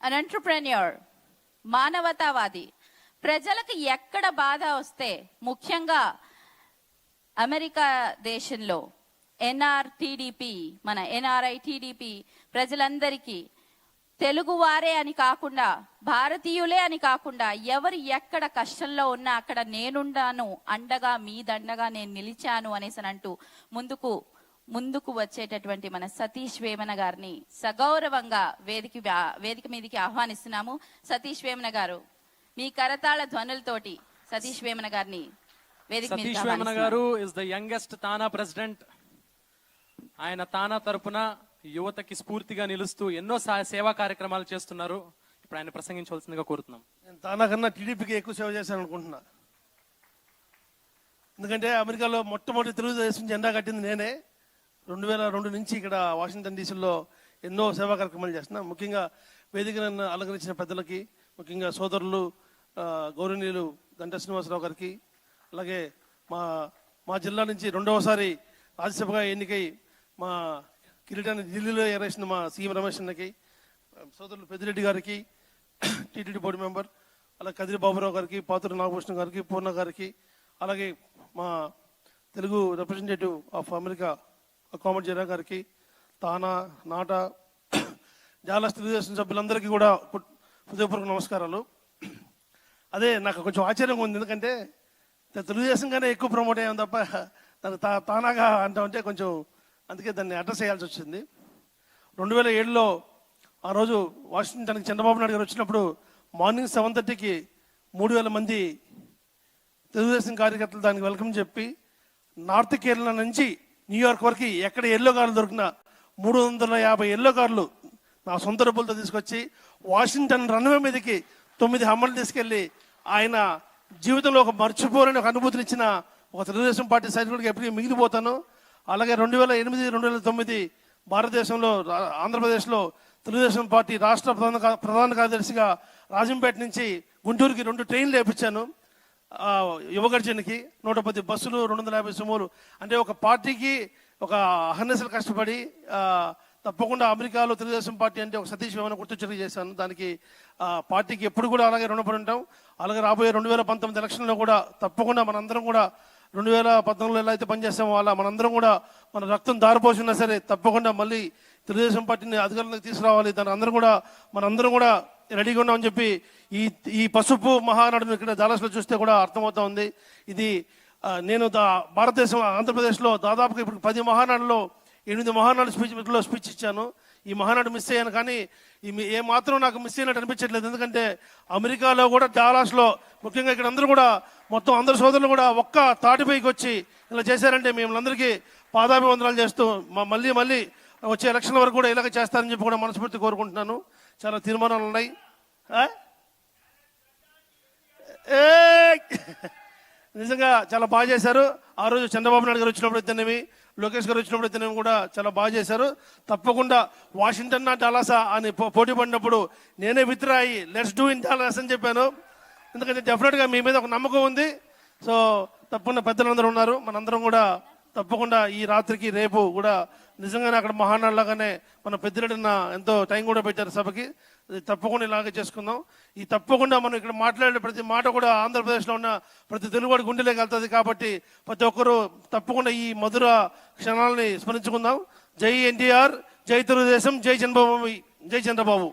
An entrepreneur, మానవతావాది. ప్రజలకు ఎక్కడ బాధ వస్తే, ముఖ్యంగా అమెరికా దేశంలో ఎన్ఆర్టీడీపీ, మన ఎన్ఆర్ఐ టీడీపీ ప్రజలందరికీ తెలుగువారే అని కాకుండా, భారతీయులే అని కాకుండా, ఎవరు ఎక్కడ కష్టంలో ఉన్నా అక్కడ నేనుండాను, అండగా మీ దండగా నేను నిలిచాను అనేసి అంటూ ముందుకు వచ్చేటటువంటి మన సతీష్ వేమన గారిని సగౌరవంగా వేదిక మీదకి ఆహ్వానిస్తున్నాము. సతీష్ వేమన గారు, మీ కరతాళ ధ్వనులతోటి సతీష్ వేమన గారిని వేదిక మీదకి సతీష్ వేమన గారు is the youngest TANA president. ఆయన తానా తరపున యువతకి స్ఫూర్తిగా నిలుస్తూ ఎన్నో సేవా కార్యక్రమాలు చేస్తున్నారు. ఇప్పుడు ఆయన ప్రసంగించవలసిందిగా కోరుతున్నాం. నేను తానా కన్నా టీడీపీకి ఎక్కువ సేవ చేశాను అనుకుంటున్నా. ఎందుకంటే అమెరికాలో మొట్టమొదటి తెలుగుదేశం జెండా కట్టింది నేనే. 2002 నుంచి ఇక్కడ వాషింగ్టన్ డీసీలో ఎన్నో సేవా కార్యక్రమాలు చేస్తున్నా. ముఖ్యంగా వేదికను అలంకరించిన పెద్దలకి, ముఖ్యంగా సోదరులు గౌరవనీయులు గంటా శ్రీనివాసరావు గారికి, అలాగే మా జిల్లా నుంచి రెండవసారి రాజ్యసభగా ఎన్నికై మా కిరీటాన్ని ఢిల్లీలో ఎగరేసిన మా సీఎం రమేష్ అన్నకి, సోదరులు పెద్దిరెడ్డి గారికి, టీటీడీ బోర్డు మెంబర్, అలాగే కదిరి బాబురావు గారికి, పాతూరు నాగభూషణ్ గారికి, పూర్ణ గారికి, అలాగే మా తెలుగు రిప్రజెంటేటివ్ ఆఫ్ అమెరికా కోమటి జయరా గారికి, తానా నాట జాలస్ తెలుగుదేశం సభ్యులందరికీ కూడా హృదయపూర్వక నమస్కారాలు. అదే నాకు కొంచెం ఆశ్చర్యంగా ఉంది, ఎందుకంటే తెలుగుదేశంగానే ఎక్కువ ప్రమోట్ అయ్యాం తప్ప దానికి తానాగా అంటామంటే కొంచెం, అందుకే దాన్ని అడ్రస్ చేయాల్సి వచ్చింది. 2007లో ఆ రోజు వాషింగ్టన్కి చంద్రబాబు నాయుడు గారు వచ్చినప్పుడు మార్నింగ్ 7:30కి 3000 మంది తెలుగుదేశం కార్యకర్తలు దానికి వెల్కమ్ చెప్పి, నార్త్ కేరళ నుంచి న్యూయార్క్ వరకు ఎక్కడ ఎల్లో కార్లు దొరికినా 350 ఎల్లో కార్లు నా సొంత డబ్బులతో తీసుకొచ్చి వాషింగ్టన్ రన్వే మీదకి 9 హమ్మలు తీసుకెళ్ళి ఆయన జీవితంలో ఒక మర్చిపోలేని ఒక అనుభూతిని ఇచ్చిన ఒక తెలుగుదేశం పార్టీ సైనికుడికి ఎప్పటికీ మిగిలిపోతాను. అలాగే 2008, 2009 భారతదేశంలో ఆంధ్రప్రదేశ్లో తెలుగుదేశం పార్టీ రాష్ట్ర ప్రధాన కార్యదర్శిగా రాజంపేట నుంచి గుంటూరుకి 2 ట్రైన్లు వేయించాను. యువగర్జన్కి 110 బస్సులు, 250 సుమోలు. అంటే ఒక పార్టీకి ఒక అహర్నిశలు కష్టపడి తప్పకుండా అమెరికాలో తెలుగుదేశం పార్టీ అంటే ఒక సతీష్ వేమన గుర్తొచ్చేలా చేశాను. దానికి పార్టీకి ఎప్పుడు కూడా అలాగే రుణపడి ఉంటాం. అలాగే రాబోయే 2019 ఎలక్షన్లో కూడా తప్పకుండా మనందరం కూడా 2014లో ఎలా అయితే పనిచేస్తామో అలా మనందరం కూడా మన రక్తం దారిపోసినా సరే తప్పకుండా మళ్ళీ తెలుగుదేశం పార్టీని అధికారంలోకి తీసుకురావాలి. దాని మనందరం కూడా రెడీగా ఉన్నామని చెప్పి ఈ పసుపు మహానాడును ఇక్కడ దాలాస్లో చూస్తే కూడా అర్థమవుతా ఉంది. ఇది నేను భారతదేశం ఆంధ్రప్రదేశ్లో దాదాపుగా ఇప్పుడు 10 మహానాడులో 8 మహానాడు స్పీచ్ ఇచ్చాను. ఈ మహానాడు మిస్ అయ్యాను, కానీ ఏ మాత్రం నాకు మిస్ అయినట్టు అనిపించట్లేదు. ఎందుకంటే అమెరికాలో కూడా డాలాస్లో ముఖ్యంగా ఇక్కడ అందరూ కూడా మొత్తం అందరు సోదరులు కూడా ఒక్క తాటిపైకి వచ్చి ఇలా చేశారంటే మేమందరికీ పాదాభివందనాలు చేస్తూ మళ్ళీ వచ్చే ఎలక్షన్ వరకు కూడా ఇలాగ చేస్తారని చెప్పి కూడా మనస్ఫూర్తి కోరుకుంటున్నాను. చాలా తీర్మానాలు ఉన్నాయి. నిజంగా చాలా బాగా చేశారు. ఆ రోజు చంద్రబాబు నాయుడు గారు వచ్చినప్పుడు అయితేనేమి, లోకేష్ గారు వచ్చినప్పుడు అయితేనేమి కూడా చాలా బాగా చేశారు. తప్పకుండా వాషింగ్టన్ డాలాసా అని పోటీ పడినప్పుడు నేనే విత్డ్రా అయ్యి లెట్స్ డూ ఇన్ డాలాస్ అని చెప్పాను. ఎందుకంటే డెఫినెట్గా మీ మీద ఒక నమ్మకం ఉంది. సో తప్పకుండా పెద్దలందరూ ఉన్నారు, మనందరం కూడా తప్పకుండా ఈ రాత్రికి రేపు కూడా నిజంగానే అక్కడ మహానాడులాగానే మన పెద్దిరెడ్డిన ఎంతో టైం కూడా పెట్టారు సభకి. తప్పకుండా ఇలాగే చేసుకుందాం. ఈ తప్పకుండా మనం ఇక్కడ మాట్లాడే ప్రతి మాట కూడా ఆంధ్రప్రదేశ్లో ఉన్న ప్రతి తెలుగువాడి గుండెలోకి వెళ్తుంది. కాబట్టి ప్రతి ఒక్కరూ తప్పకుండా ఈ మధుర క్షణాలని స్మరించుకుందాం. జై ఎన్టీఆర్, జై తెలుగుదేశం, జై చంద్రబాబు.